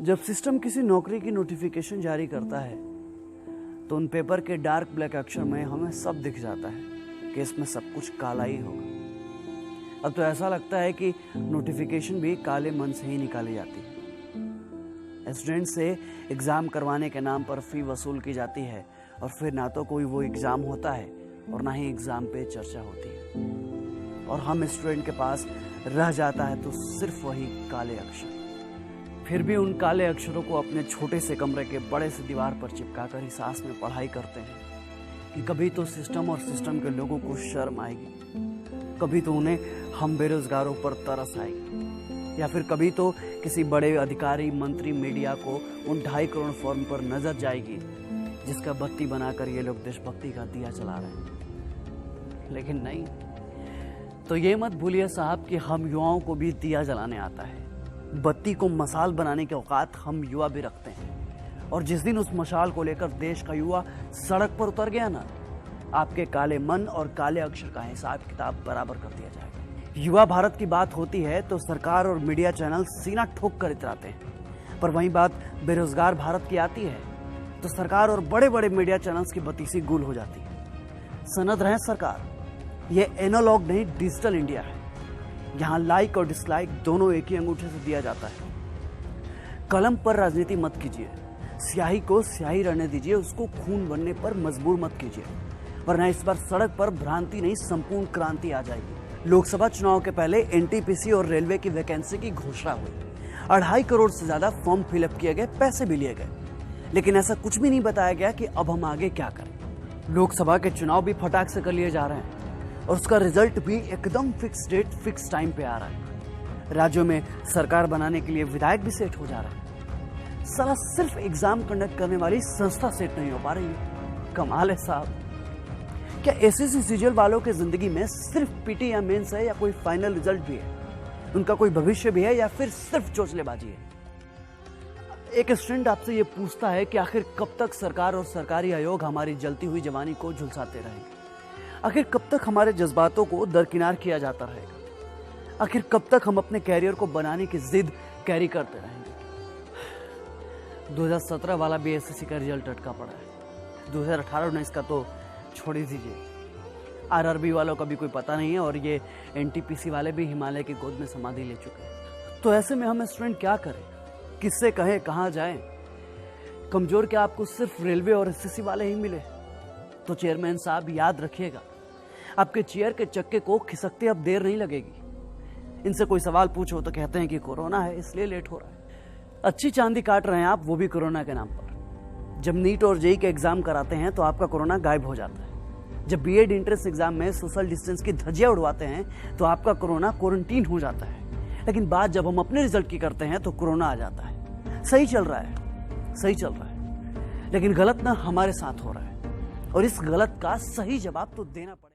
जब सिस्टम किसी नौकरी की नोटिफिकेशन जारी करता है तो उन पेपर के डार्क ब्लैक अक्षर में हमें सब दिख जाता है कि इसमें सब कुछ काला ही होगा। अब तो ऐसा लगता है कि नोटिफिकेशन भी काले मन से ही निकाली जाती है। स्टूडेंट से एग्ज़ाम करवाने के नाम पर फ़ी वसूल की जाती है और फिर ना तो कोई वो एग्ज़ाम होता है और ना ही एग्ज़ाम पे चर्चा होती है, और हम स्टूडेंट के पास रह जाता है तो सिर्फ वही काले अक्षर। फिर भी उन काले अक्षरों को अपने छोटे से कमरे के बड़े से दीवार पर चिपका कर ही सांस में पढ़ाई करते हैं कि कभी तो सिस्टम और सिस्टम के लोगों को शर्म आएगी, कभी तो उन्हें हम बेरोजगारों पर तरस आएगी, या फिर कभी तो किसी बड़े अधिकारी मंत्री मीडिया को उन 2.5 करोड़ फॉर्म पर नजर जाएगी जिसका बत्ती बनाकर ये लोग देशभक्ति का दिया चला रहे हैं। लेकिन नहीं, तो ये मत भूलिए साहब कि हम युवाओं को भी दिया जलाने आता है। बत्ती को मसाल बनाने के औकात हम युवा भी रखते हैं, और जिस दिन उस मशाल को लेकर देश का युवा सड़क पर उतर गया ना, आपके काले मन और काले अक्षर का हिसाब किताब बराबर कर दिया जाएगा। युवा भारत की बात होती है तो सरकार और मीडिया चैनल सीना ठोक कर इतराते हैं, पर वहीं बात बेरोजगार भारत की आती है तो सरकार और बड़े बड़े मीडिया चैनल्स की बत्तीसी गुल हो जाती है। सनद रहे सरकार, ये एनालॉग नहीं डिजिटल इंडिया है। यहाँ लाइक और डिसलाइक दोनों एक ही अंगूठे से दिया जाता है। कलम पर राजनीति मत कीजिए, स्याही को स्याही रहने दीजिए, उसको खून बनने पर मजबूर मत कीजिए, वरना इस बार सड़क पर भ्रांति नहीं संपूर्ण क्रांति आ जाएगी। लोकसभा चुनाव के पहले एनटीपीसी और रेलवे की वैकेंसी की घोषणा हुई, 2.5 करोड़ से ज्यादा फॉर्म फिलअप किए गए, पैसे भी लिए गए, लेकिन ऐसा कुछ भी नहीं बताया गया कि अब हम आगे क्या करें। लोकसभा के चुनाव भी फटाक से कर लिए जा रहे हैं और उसका रिजल्ट भी एकदम फिक्स डेट फिक्स टाइम पे आ रहा है। राज्यों में सरकार बनाने के लिए विधायक भी सेट हो जा रहा है। साला सिर्फ एग्जाम कंडक्ट करने वाली संस्था सेट नहीं हो पा रही है। कमाल है साहब। क्या एसएससी सीजीएल वालों के जिंदगी में सिर्फ पीटी या मेंस है, या कोई फाइनल रिजल्ट भी है? उनका कोई भविष्य भी है, या फिर सिर्फ चोचलेबाजी है? एक स्टूडेंट आपसे ये पूछता है कि आखिर कब तक सरकार और सरकारी आयोग हमारी जलती हुई जवानी को झुलसाते रहेंगे? आखिर कब तक हमारे जज्बातों को दरकिनार किया जाता रहेगा? आखिर कब तक हम अपने कैरियर को बनाने की जिद कैरी करते रहेंगे? 2017 वाला भी एसएससी का रिजल्ट अटका पड़ा है। 2018-19 का तो छोड़ ही दीजिए। आरआरबी वालों का भी कोई पता नहीं है, और ये एनटीपीसी वाले भी हिमालय की गोद में समाधि ले चुके हैं। तो ऐसे में हम स्टूडेंट क्या करें? किससे कहें, कहाँ जाएं? कमजोर क्या आपको सिर्फ रेलवे और एसएससी वाले ही मिले? तो चेयरमैन साहब याद रखिएगा, आपके चेयर के चक्के को खिसकते अब देर नहीं लगेगी। इनसे कोई सवाल पूछो तो कहते हैं कि कोरोना है इसलिए लेट हो रहा है। अच्छी चांदी काट रहे हैं आप, वो भी कोरोना के नाम पर। जब नीट और जेईई के एग्जाम कराते हैं तो आपका कोरोना गायब हो जाता है। जब बीएड एंट्रेंस एग्जाम में सोशल डिस्टेंस की धज्जियां उड़वाते हैं तो आपका कोरोना क्वारंटीन हो जाता है। लेकिन बात जब हम अपने रिजल्ट की करते हैं तो कोरोना आ जाता है। सही चल रहा है, सही चल रहा है, लेकिन गलत ना हमारे साथ हो रहा है, और इस गलत का सही जवाब तो देना पड़ेगा।